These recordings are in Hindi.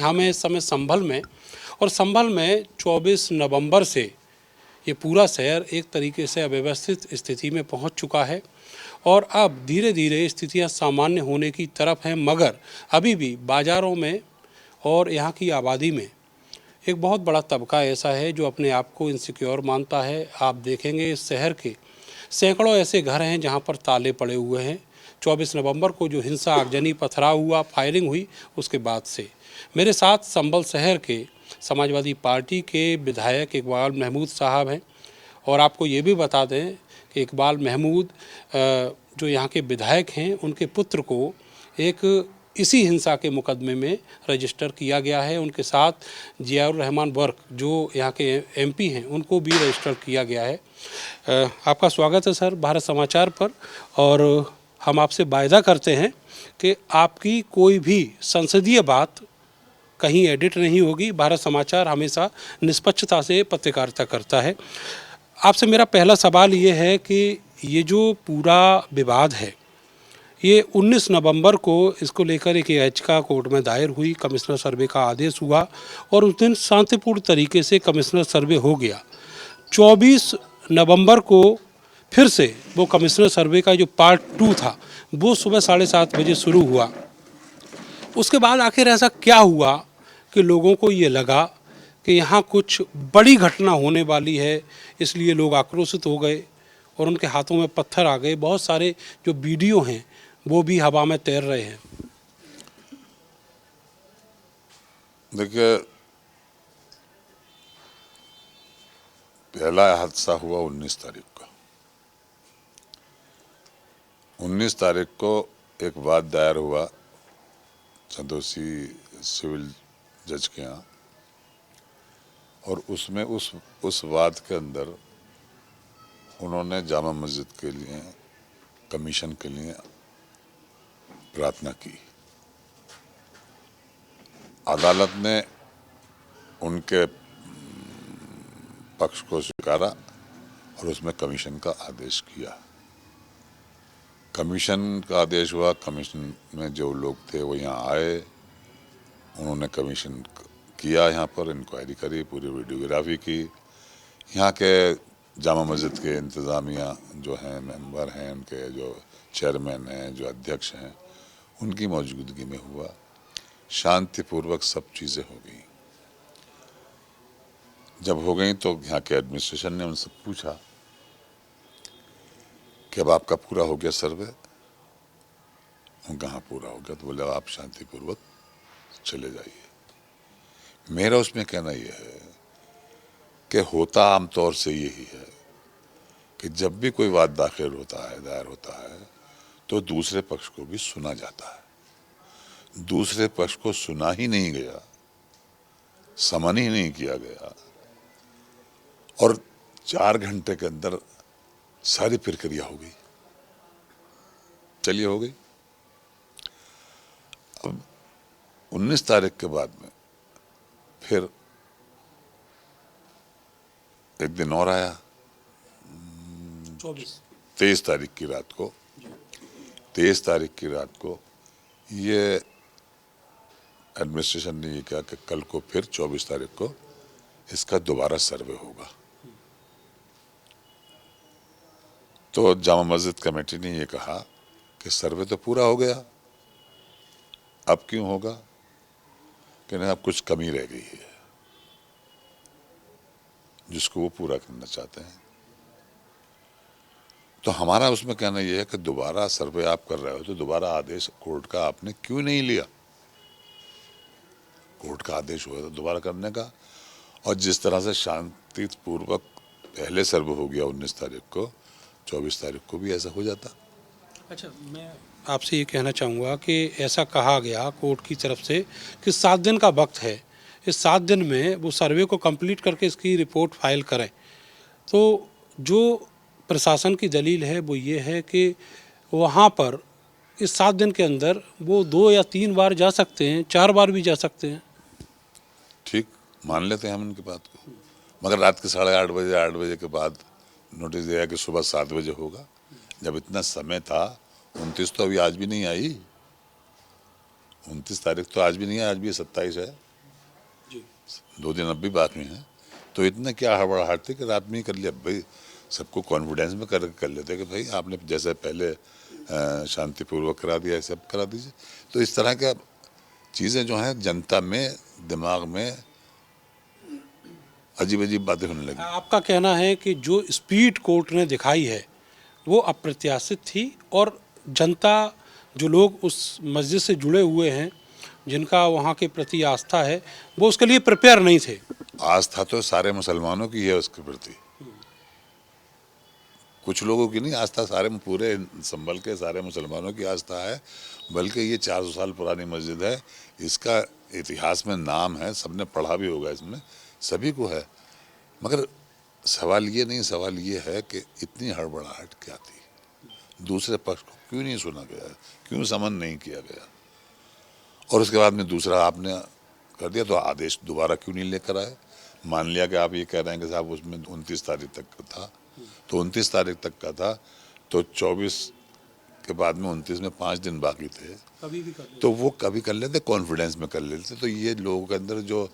हम हैं इस समय संभल में, और संभल में 24 नवंबर से ये पूरा शहर एक तरीके से अव्यवस्थित स्थिति में पहुंच चुका है और अब धीरे धीरे स्थितियां सामान्य होने की तरफ हैं, मगर अभी भी बाज़ारों में और यहाँ की आबादी में एक बहुत बड़ा तबका ऐसा है जो अपने आप को इनसिक्योर मानता है। आप देखेंगे इस शहर के सैकड़ों ऐसे घर हैं जहाँ पर ताले पड़े हुए हैं। 24 नवंबर को जो हिंसा आगजनी पथराव हुआ, फायरिंग हुई, उसके बाद से मेरे साथ संभल शहर के समाजवादी पार्टी के विधायक इकबाल महमूद साहब हैं। और आपको ये भी बता दें कि इकबाल महमूद जो यहाँ के विधायक हैं, उनके पुत्र को एक इसी हिंसा के मुकदमे में रजिस्टर किया गया है। उनके साथ जियाउर रहमान वर्क जो यहाँ के एमपी हैं, उनको भी रजिस्टर किया गया है। आपका स्वागत है सर भारत समाचार पर, और हम आपसे वायदा करते हैं कि आपकी कोई भी संसदीय बात कहीं एडिट नहीं होगी। भारत समाचार हमेशा निष्पक्षता से पत्रकारिता करता है। आपसे मेरा पहला सवाल ये है कि ये जो पूरा विवाद है, ये 19 नवंबर को इसको लेकर एक याचिका कोर्ट में दायर हुई, कमिश्नर सर्वे का आदेश हुआ और उस दिन शांतिपूर्ण तरीके से कमिश्नर सर्वे हो गया। 24 नवंबर को फिर से वो कमिश्नर सर्वे का जो पार्ट 2 था वो सुबह 7:30 बजे शुरू हुआ। उसके बाद आखिर ऐसा क्या हुआ कि लोगों को ये लगा कि यहाँ कुछ बड़ी घटना होने वाली है, इसलिए लोग आक्रोशित हो गए और उनके हाथों में पत्थर आ गए। बहुत सारे जो वीडियो हैं वो भी हवा में तैर रहे हैं। देखिए, पहला हादसा हुआ 19 तारीख को। 19 तारीख को एक वाद दायर हुआ संतोषी सिविल जज के यहाँ, और उसमें उस वाद के अंदर उन्होंने जामा मस्जिद के लिए कमीशन के लिए प्रार्थना की। अदालत ने उनके पक्ष को स्वीकारा और उसमें कमीशन का आदेश किया। कमीशन का आदेश हुआ। कमीशन में जो लोग थे वो यहाँ आए, उन्होंने कमीशन किया, यहाँ पर इंक्वायरी करी, पूरी वीडियोग्राफी की। यहाँ के जामा मस्जिद के इंतज़ामिया जो हैं, मेंबर हैं, उनके जो चेयरमैन हैं, जो अध्यक्ष हैं, उनकी मौजूदगी में हुआ। शांतिपूर्वक सब चीज़ें हो गई। जब हो गई तो यहाँ के एडमिनिस्ट्रेशन ने उनसे पूछा कि अब आपका पूरा हो गया सर्वे? कहाँ पूरा हो गया? तो बोले आप शांतिपूर्वक चले जाइए। मेरा उसमें कहना यह है कि होता आमतौर से यही है कि जब भी कोई वाद दायर होता है तो दूसरे पक्ष को भी सुना जाता है। दूसरे पक्ष को सुना ही नहीं गया, समन ही नहीं किया गया, और 4 घंटे के अंदर सारी प्रक्रिया हो गई। चलिए, हो गई। अब 19 तारीख के बाद में फिर एक दिन और आया, 23 तारीख की रात को। 23 तारीख की रात को ये एडमिनिस्ट्रेशन ने ये कहा कि कल को फिर 24 तारीख को इसका दोबारा सर्वे होगा। तो जामा मस्जिद कमेटी ने ये कहा कि सर्वे तो पूरा हो गया, अब क्यों होगा? कि नहीं, अब कुछ कमी रह गई है जिसको वो पूरा करना चाहते हैं। तो हमारा उसमें कहना यह है कि दोबारा सर्वे आप कर रहे हो तो दोबारा आदेश कोर्ट का आपने क्यों नहीं लिया? कोर्ट का आदेश हुआ था दोबारा करने का, और जिस तरह से शांतिपूर्वक पहले सर्वे हो गया 19 तारीख को, 24 तारीख को भी ऐसा हो जाता। अच्छा, मैं आपसे ये कहना चाहूँगा कि ऐसा कहा गया कोर्ट की तरफ से कि 7 दिन का वक्त है, इस 7 दिन में वो सर्वे को कंप्लीट करके इसकी रिपोर्ट फाइल करें। तो जो प्रशासन की दलील है वो ये है कि वहाँ पर इस 7 दिन के अंदर वो 2 या 3 बार जा सकते हैं, 4 बार भी जा सकते हैं। ठीक, मान लेते हैं हम उनकी बात को, मगर रात के 8:30 बजे 8 बजे के बाद नोटिस दिया कि सुबह 7 बजे होगा। जब इतना समय था, 29 तो अभी आज भी नहीं आई, 29 तारीख तो आज भी नहीं है, आज भी 27 है। जी। 2 दिन अब भी बाकी हैं, तो इतना क्या हड़बड़ाहट थी कि रात में ही कर लिया भाई। सबको कॉन्फिडेंस में कर लेते कि भाई आपने जैसे पहले शांतिपूर्वक करा दिया है, सब करा दीजिए। तो इस तरह का चीज़ें जो हैं जनता में दिमाग में अजीब अजीब बातें होने लगी। आपका कहना है कि जो स्पीड कोर्ट ने दिखाई है वो अप्रत्याशित थी, और जनता, जो लोग उस मस्जिद से जुड़े हुए हैं, जिनका वहाँ के प्रति आस्था है, वो उसके लिए प्रिपेयर नहीं थे। आस्था तो सारे मुसलमानों की है उसके प्रति, कुछ लोगों की नहीं आस्था, सारे पूरे संभल के सारे मुसलमानों की आस्था है। बल्कि ये 400 साल पुरानी मस्जिद है, इसका इतिहास में नाम है, सबने पढ़ा भी होगा, इसमें सभी को है। मगर सवाल ये नहीं, सवाल ये है कि इतनी हड़बड़ाहट क्या थी, दूसरे पक्ष को क्यों नहीं सुना गया, क्यों समन नहीं किया गया, और उसके बाद में दूसरा आपने कर दिया तो आदेश दोबारा क्यों नहीं लेकर आए। मान लिया कि आप ये कह रहे हैं कि साहब उसमें 29 तारीख तक का था, तो 29 तारीख तक का था, तो 24 के बाद में 29 में 5 दिन बाकी थे, कभी भी कर तो वो कभी कर लेते, कॉन्फिडेंस में कर लेते। तो ये लोगों के अंदर जो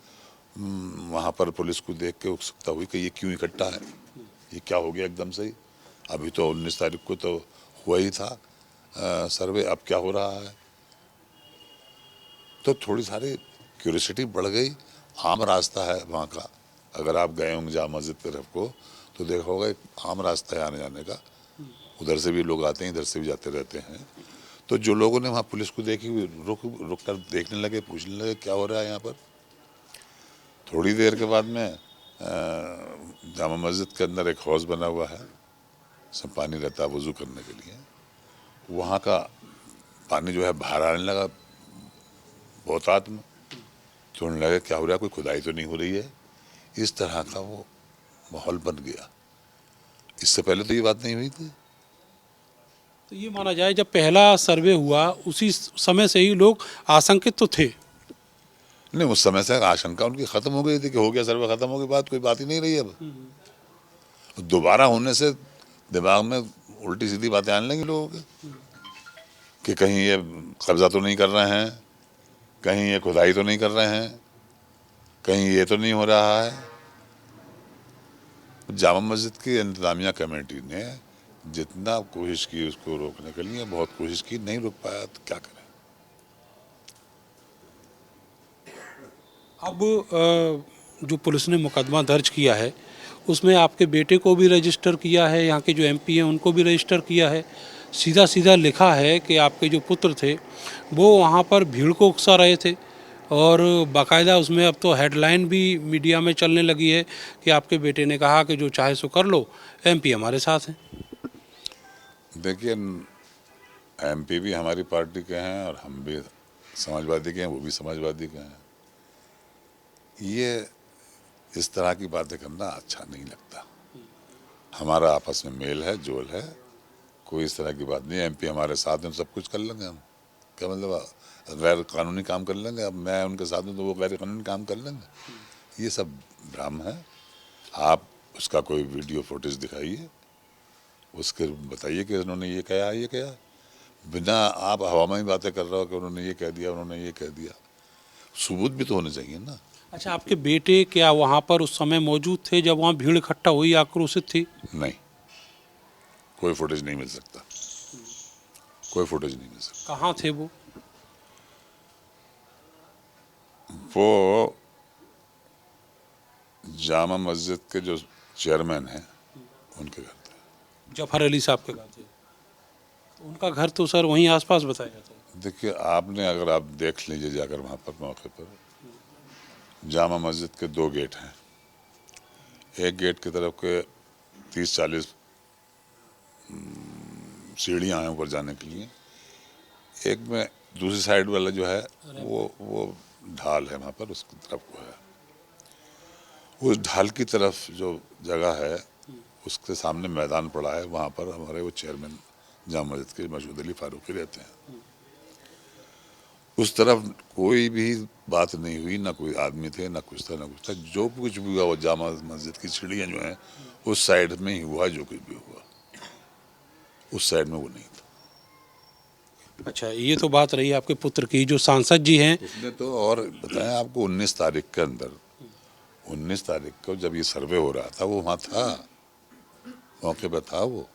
वहाँ पर पुलिस को देख के उत्सुकता हुई कि ये क्यों इकट्ठा है, ये क्या हो गया एकदम से ही। अभी तो 19 तारीख को तो हुआ ही था सर्वे, अब क्या हो रहा है। तो थोड़ी सारी क्यूरियोसिटी बढ़ गई। आम रास्ता है वहाँ का, अगर आप गए होंगे जामा मस्जिद तरफ को तो देखा होगा एक आम रास्ता है आने जाने का, उधर से भी लोग आते हैं, इधर से भी जाते रहते हैं। तो जो लोगों ने वहाँ पुलिस को देखी, रुक कर देखने लगे, पूछने लगे क्या हो रहा है यहाँ पर। थोड़ी देर के बाद में जामा मस्जिद के अंदर एक हौज बना हुआ है, सब पानी रहता है वज़ू करने के लिए, वहाँ का पानी जो है बाहर आने लगा बहुतात में। तो उन्हें लगा क्या हो रहा है, कोई खुदाई तो नहीं हो रही है। इस तरह का वो माहौल बन गया। इससे पहले तो ये बात नहीं हुई थी। तो ये माना जाए जब पहला सर्वे हुआ उसी समय से ही लोग आशंकित तो थे। नहीं, उस समय से आशंका उनकी खत्म हो गई थी कि हो गया सर्वे, खत्म हो गई बात, कोई बात ही नहीं रही। अब दोबारा होने से दिमाग में उल्टी सीधी बातें आने लगी लोगों के कि कहीं ये कब्जा तो नहीं कर रहे हैं, कहीं ये खुदाई तो नहीं कर रहे हैं, कहीं ये तो नहीं हो रहा है। जामा मस्जिद की इंतजामिया कमेटी ने जितना कोशिश की उसको रोकने के लिए, बहुत कोशिश की, नहीं रोक पाया, तो क्या करें। अब जो पुलिस ने मुकदमा दर्ज किया है उसमें आपके बेटे को भी रजिस्टर किया है, यहाँ के जो एमपी हैं उनको भी रजिस्टर किया है। सीधा सीधा लिखा है कि आपके जो पुत्र थे वो वहाँ पर भीड़ को उकसा रहे थे, और बाकायदा उसमें अब तो हेडलाइन भी मीडिया में चलने लगी है कि आपके बेटे ने कहा कि जो चाहे सो कर लो, एमपी हमारे साथ हैं। देखिए, एमपी भी हमारी पार्टी के हैं और हम भी समाजवादी के हैं, वो भी समाजवादी के हैं। ये इस तरह की बातें करना अच्छा नहीं लगता। हमारा आपस में मेल है, जोल है, कोई इस तरह की बात नहीं। एमपी हमारे साथ हैं, सब कुछ कर लेंगे हम, क्या मतलब गैर कानूनी काम कर लेंगे। अब मैं उनके साथ हूँ तो वो गैर कानूनी काम कर लेंगे, ये सब भ्रम है। आप उसका कोई वीडियो फुटेज दिखाइए, उसके बताइए कि उन्होंने ये कहा, ये कहा, बिना आप हवा में ही बातें कर रहे हो कि उन्होंने ये कह दिया, उन्होंने ये कह दिया। सबूत भी तो होने चाहिए ना। अच्छा, आपके बेटे क्या वहाँ पर उस समय मौजूद थे जब वहाँ भीड़ इकट्ठा हुई, आक्रोशित थी? नहीं, कोई फुटेज नहीं मिल सकता, कोई फुटेज नहीं मिल सकता। कहाँ थे वो? वो जामा मस्जिद के जो चेयरमैन हैं उनके घर थे। जफर अली साहब के घर थे? तो उनका घर तो सर वहीं आसपास बताया जाता है। देखिए, आपने अगर आप देख लीजिए जाकर वहाँ पर मौके पर, जामा मस्जिद के 2 गेट हैं। एक गेट की तरफ के 30-40 सीढ़ियाँ हैं ऊपर जाने के लिए, एक में दूसरी साइड वाला जो है वो ढाल है, वहाँ पर उसकी तरफ को है। उस ढाल की तरफ जो जगह है उसके सामने मैदान पड़ा है, वहाँ पर हमारे वो चेयरमैन जामा मस्जिद के मशहूद अली फारूकी रहते हैं। उस तरफ कोई भी बात नहीं हुई, ना कोई आदमी थे, ना कुछ था, ना कुछ था। जो कुछ भी हुआ वो जामा मस्जिद की सीढ़ियाँ जो हैं उस साइड में ही हुआ, जो कुछ भी हुआ उस साइड में वो नहीं था। अच्छा, ये तो बात रही आपके पुत्र की, जो सांसद जी हैं। उसने तो और बताया आपको 19 तारीख के अंदर, 19 तारीख को जब ये सर्वे हो रहा था वो वहाँ था, मौके पर था वो,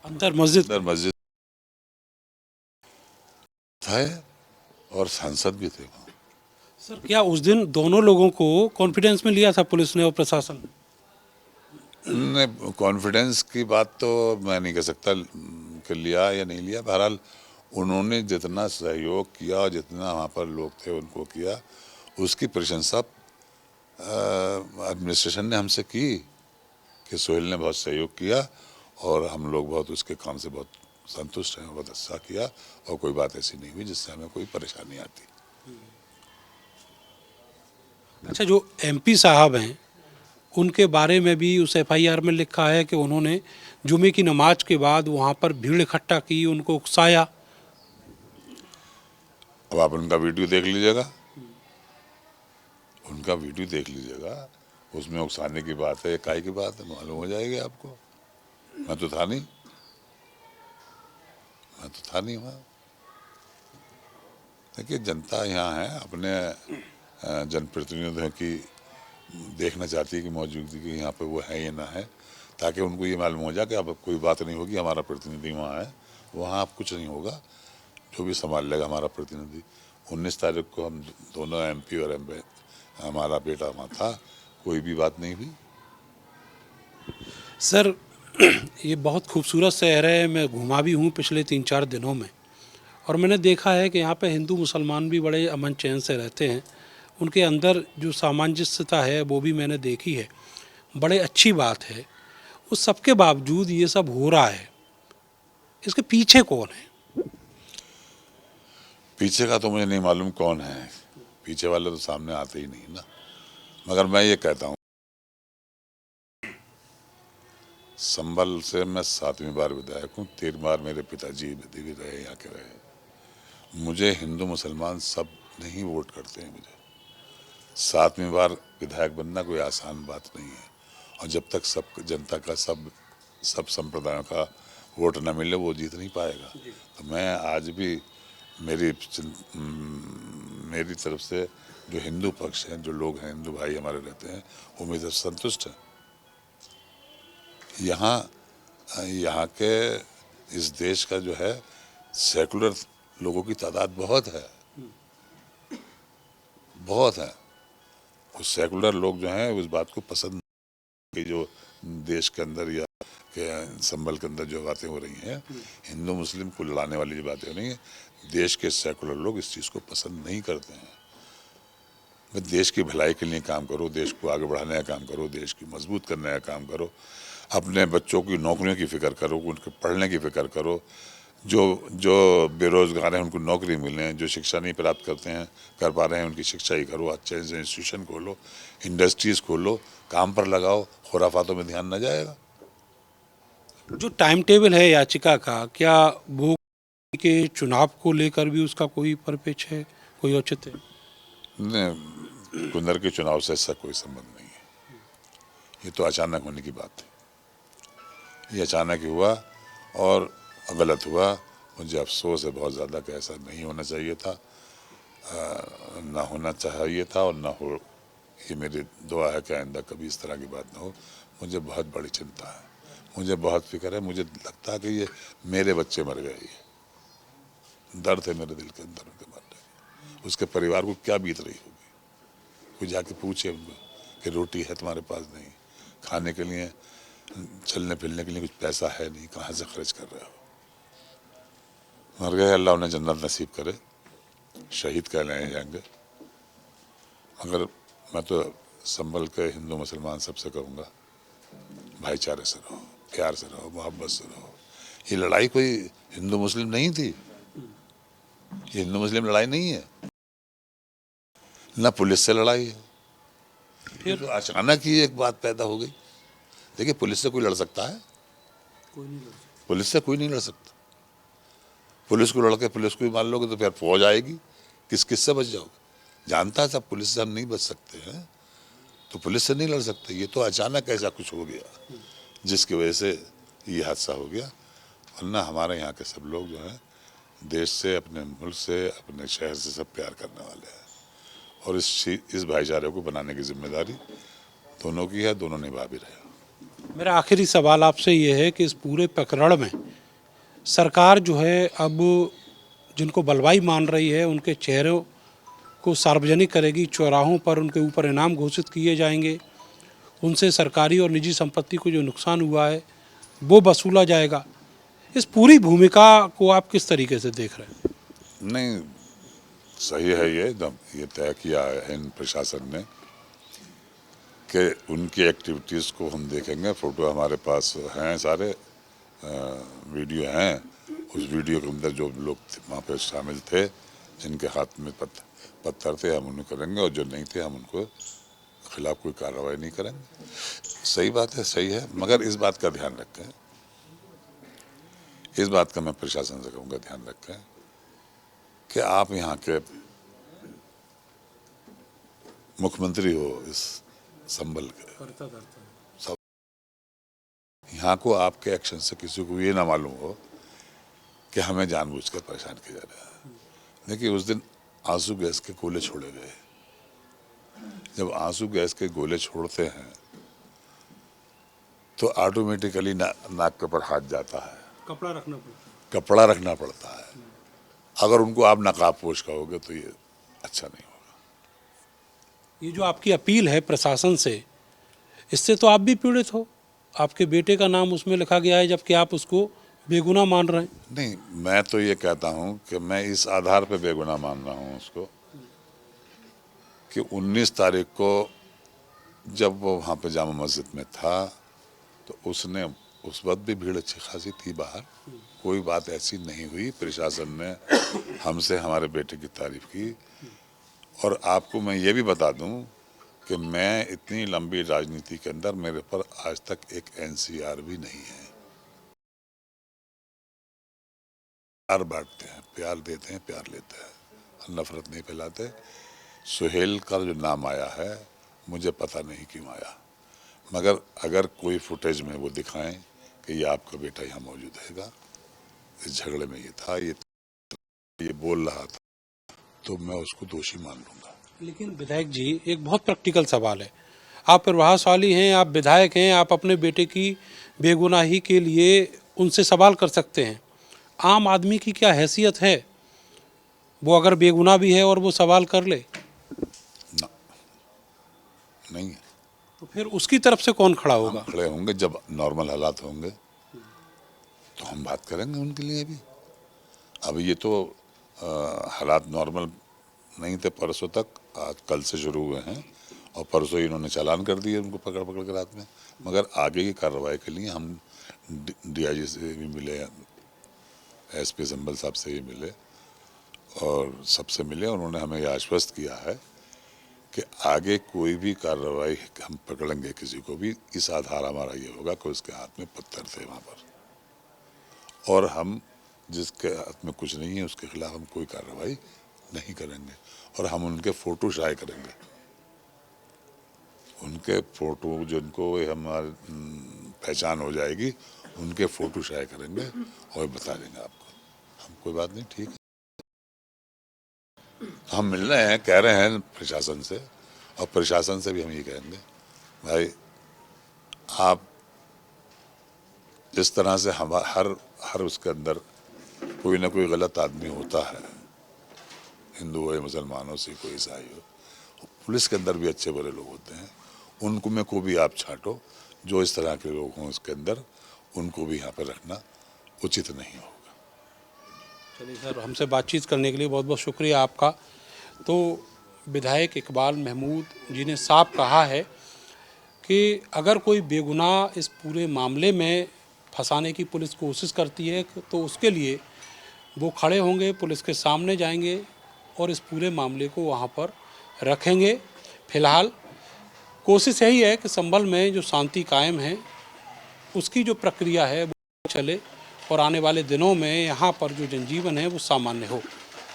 अंदर मस्जिद अंदर मस्जिद था और सांसद भी थे वहाँ। सर, क्या उस दिन दोनों लोगों को कॉन्फिडेंस में लिया था पुलिस ने और प्रशासन ने? कॉन्फिडेंस की बात तो मैं नहीं कह सकता कि लिया या नहीं लिया, बहरहाल उन्होंने जितना सहयोग किया और जितना वहाँ पर लोग थे उनको किया, उसकी प्रशंसा एडमिनिस्ट्रेशन ने हमसे की कि सोहेल ने बहुत सहयोग किया और हम लोग बहुत उसके काम से बहुत संतुष्ट हैं, बहुत अच्छा किया और कोई बात ऐसी नहीं हुई जिससे हमें कोई परेशानी आती। अच्छा, जो एमपी साहब हैं, उनके बारे में भी उस एफआईआर में लिखा है कि उन्होंने जुमे की नमाज के बाद वहाँ पर भीड़ इकट्ठा की, उनको उकसाया। अब आप उनका वीडियो देख लीजिएगा, उनका वीडियो देख लीजिएगा, उसमें उकसाने की बात है, काय की बात है, मालूम हो जाएगी आपको। मैं तो था नहीं, मैं तो था नहीं वहाँ। देखिए, जनता यहाँ है, अपने जनप्रतिनिधियों की देखना चाहती है कि मौजूदगी यहाँ पे वो है या ना है, ताकि उनको ये मालूम हो जाए कि अब कोई बात नहीं होगी, हमारा प्रतिनिधि वहाँ है। वहाँ अब कुछ नहीं होगा, जो भी संभाल लेगा हमारा प्रतिनिधि। 19 तारीख को हम दोनों एमपी और एमपी, हमारा बेटा वहाँ था, कोई भी बात नहीं हुई। सर, ये बहुत खूबसूरत शहर है, मैं घुमा भी हूँ पिछले 3-4 दिनों में, और मैंने देखा है कि यहाँ पे हिंदू मुसलमान भी बड़े अमन चैन से रहते हैं। उनके अंदर जो सामंजस्यता है वो भी मैंने देखी है, बड़े अच्छी बात है। उस सब के बावजूद ये सब हो रहा है, इसके पीछे कौन है? पीछे का तो मुझे नहीं मालूम कौन है, पीछे वाले तो सामने आते ही नहीं ना। मगर मैं ये कहता हूँ, संभल से मैं 7वीं बार विधायक हूँ, 13 बार मेरे पिताजी भी रहे, यहाँ के रहे। मुझे हिंदू मुसलमान सब नहीं वोट करते हैं। मुझे 7वीं बार विधायक बनना कोई आसान बात नहीं है, और जब तक सब जनता का सब संप्रदायों का वोट न मिले वो जीत नहीं पाएगा। तो मैं आज भी मेरी तरफ से जो हिंदू पक्ष हैं, जो लोग हैं, हिंदू भाई हमारे रहते हैं, वो मेरी तरफ संतुष्ट हैं। यहाँ के इस देश का जो है सेकुलर लोगों की तादाद बहुत है, बहुत है। उस सेकुलर लोग जो हैं उस बात को पसंद कि जो देश के अंदर या के संभल के अंदर जो बातें हो रही हैं, हिंदू मुस्लिम को लड़ाने वाली जो बातें हो रही हैं, देश के सेकुलर लोग इस चीज़ को पसंद नहीं करते हैं। मैं देश की भलाई के लिए काम करो, देश को आगे बढ़ाने का काम करो, देश की मजबूत करने का काम करो, अपने बच्चों की नौकरियों की फ़िक्र करो, उनके पढ़ने की फ़िक्र करो, जो जो बेरोज़गार हैं उनको नौकरी मिले, जो शिक्षा नहीं प्राप्त कर पा रहे हैं उनकी शिक्षा ही करो, अच्छे से इंस्टीट्यूशन खोलो, इंडस्ट्रीज़ खोलो, काम पर लगाओ, खुराफातों में ध्यान न जाएगा। जो टाइम टेबल है याचिका का, क्या वो के चुनाव को लेकर भी उसका कोई परिपेक्ष है, कोई औचित्य है? नहीं, कुंदर के चुनाव से इसका कोई संबंध नहीं है। ये तो अचानक होने की बात है, ये अचानक ही हुआ और गलत हुआ। मुझे अफसोस है बहुत ज़्यादा कि ऐसा नहीं होना चाहिए था, ना होना चाहिए था और ना हो। ये मेरी दुआ है कि आइंदा कभी इस तरह की बात ना हो। मुझे बहुत बड़ी चिंता है, मुझे बहुत फिक्र है। मुझे लगता है कि ये मेरे बच्चे मर गए, ये दर्द है मेरे दिल के अंदर उनके मरने की। उसके परिवार को क्या बीत रही होगी, कोई जाके पूछे उनको कि रोटी है तुम्हारे पास नहीं, खाने के लिए, चलने फिरने के लिए कुछ पैसा है नहीं, कहाँ से खर्च कर रहे हो। मर गए, अल्लाह उन्हें जन्नत नसीब करे, शहीद कहलाए जाएंगे। मगर मैं तो संभल के हिंदू मुसलमान सबसे कहूँगा, भाईचारे से रहो, प्यार से रहो, मोहब्बत से रहो। ये लड़ाई कोई हिंदू मुस्लिम नहीं थी, ये हिंदू मुस्लिम लड़ाई नहीं है, ना पुलिस से लड़ाई है। फिर तो अचानक ही एक बात पैदा हो गई। देखिए, पुलिस से कोई लड़ सकता है? कोई नहीं लड़ सकता। पुलिस से कोई नहीं लड़ सकता। पुलिस को लड़के पुलिस को भी मान लोगे तो फिर फौज आएगी, किस किस से बच जाओगे। जानता है सब पुलिस से हम नहीं बच सकते हैं, तो पुलिस से नहीं लड़ सकते। ये तो अचानक ऐसा कुछ हो गया जिसकी वजह से ये हादसा हो गया। वरना हमारे यहाँ के सब लोग जो हैं देश से, अपने मुल्क से, अपने शहर से सब प्यार करने वाले हैं और इस भाईचारे को बनाने की जिम्मेदारी दोनों की है, दोनों निभा भी रहे हैं। मेरा आखिरी सवाल आपसे ये है कि इस पूरे प्रकरण में सरकार जो है अब जिनको बलवाई मान रही है उनके चेहरों को सार्वजनिक करेगी, चौराहों पर उनके ऊपर इनाम घोषित किए जाएंगे, उनसे सरकारी और निजी संपत्ति को जो नुकसान हुआ है वो वसूला जाएगा। इस पूरी भूमिका को आप किस तरीके से देख रहे हैं? नहीं, सही है ये तय किया है इन प्रशासन ने कि उनकी एक्टिविटीज़ को हम देखेंगे। फ़ोटो हमारे पास हैं, सारे वीडियो हैं। उस वीडियो के अंदर जो लोग वहाँ पे शामिल थे, जिनके हाथ में पत्थर थे, हम उन्हें करेंगे और जो नहीं थे हम उनको खिलाफ कोई कार्रवाई नहीं करेंगे। सही बात है, सही है, मगर इस बात का ध्यान रखें, इस बात का मैं प्रशासन से कहूँगा ध्यान रखें कि आप यहाँ के मुख्यमंत्री हो इस संभल के, सब यहाँ को आपके एक्शन से किसी को ये ना मालूम हो कि हमें जानबूझकर परेशान किया जा रहा है। देखिए, उस दिन आंसू गैस के गोले छोड़े गए। जब आंसू गैस के गोले छोड़ते हैं तो ऑटोमेटिकली नाक के ऊपर हाथ जाता है, कपड़ा रखना पड़ता है। अगर उनको आप नकाबपोश कहोगे तो ये अच्छा नहीं होगा। ये जो आपकी अपील है प्रशासन से, इससे तो आप भी पीड़ित हो। आपके बेटे का नाम उसमें लिखा गया है जबकि आप उसको बेगुनाह मान रहे हैं। नहीं, मैं तो ये कहता हूँ कि मैं इस आधार पे बेगुनाह मान रहा हूँ उसको कि 19 तारीख को जब वो वहाँ पे जामा मस्जिद में था तो उसने, उस वक्त भी भीड़ अच्छी खासी थी बाहर, कोई बात ऐसी नहीं हुई। प्रशासन ने हमसे हमारे बेटे की तारीफ की। और आपको मैं ये भी बता दूं कि मैं इतनी लंबी राजनीति के अंदर मेरे पर आज तक एक एनसीआर भी नहीं है। प्यार बांटते हैं, प्यार देते हैं, प्यार लेते हैं, नफरत नहीं फैलाते। सुहेल का जो नाम आया है मुझे पता नहीं क्यों आया, मगर अगर कोई फुटेज में वो दिखाएं कि ये आपका बेटा यहाँ मौजूद हैगा, इस झगड़े में ये था, ये बोल रहा था, तो मैं उसको दोषी मान लूंगा। लेकिन विधायक जी, एक बहुत प्रैक्टिकल सवाल है। आप प्रभावशाली हैं, आप विधायक हैं, आप अपने बेटे की बेगुनाही के लिए उनसे सवाल कर सकते हैं। आम आदमी की क्या हैसियत है, वो अगर बेगुनाह भी है और वो सवाल कर ले? ना, नहीं है। तो फिर उसकी तरफ से कौन खड़ा होगा? हम खड़े होंगे जब नॉर्मल हालात होंगे तो हम बात करेंगे उनके लिए भी। अब ये तो हालात नॉर्मल नहीं थे परसों तक, आज कल से शुरू हुए हैं और परसों ही इन्होंने चालान कर दिए उनको पकड़ के रात में। मगर आगे की कार्रवाई के लिए हम डीआईजी से भी मिले, एसपी संभल साहब से भी मिले और सबसे मिले। उन्होंने हमें ये आश्वस्त किया है कि आगे कोई भी कार्रवाई हम पकड़ेंगे किसी को भी, इस आधार हमारा ये होगा कि उसके हाथ में पत्थर थे वहाँ पर, और हम जिसके हाथ में कुछ नहीं है उसके खिलाफ हम कोई कार्रवाई नहीं करेंगे। और हम उनके फ़ोटो शाये करेंगे, उनके फ़ोटो जिनको हमारी पहचान हो जाएगी उनके फ़ोटो शाये करेंगे और बता देंगे आपको। हम कोई बात नहीं, ठीक है। हम मिल रहे हैं, कह रहे हैं प्रशासन से, और प्रशासन से भी हम ये कहेंगे, भाई आप जिस तरह से हम हर उसके अंदर कोई ना कोई गलत आदमी होता है, हिंदू हो या मुसलमान हो, सिख हो, ईसाई हो, पुलिस के अंदर भी अच्छे बुरे लोग होते हैं, उनको में को भी आप छांटो। जो इस तरह के लोग हों इसके अंदर, उनको भी यहाँ पर रखना उचित नहीं होगा। चलिए सर, हमसे बातचीत करने के लिए बहुत बहुत शुक्रिया आपका। तो विधायक इकबाल महमूद जी ने साफ कहा है कि अगर कोई बेगुनाह इस पूरे मामले में फंसाने की पुलिस कोशिश करती है तो उसके लिए वो खड़े होंगे, पुलिस के सामने जाएंगे और इस पूरे मामले को वहाँ पर रखेंगे। फिलहाल कोशिश यही है कि संभल में जो शांति कायम है उसकी जो प्रक्रिया है वो चले और आने वाले दिनों में यहाँ पर जो जनजीवन है वो सामान्य हो।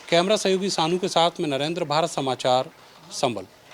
कैमरा सहयोगी सानू के साथ में नरेंद्र, भारत समाचार, संभल।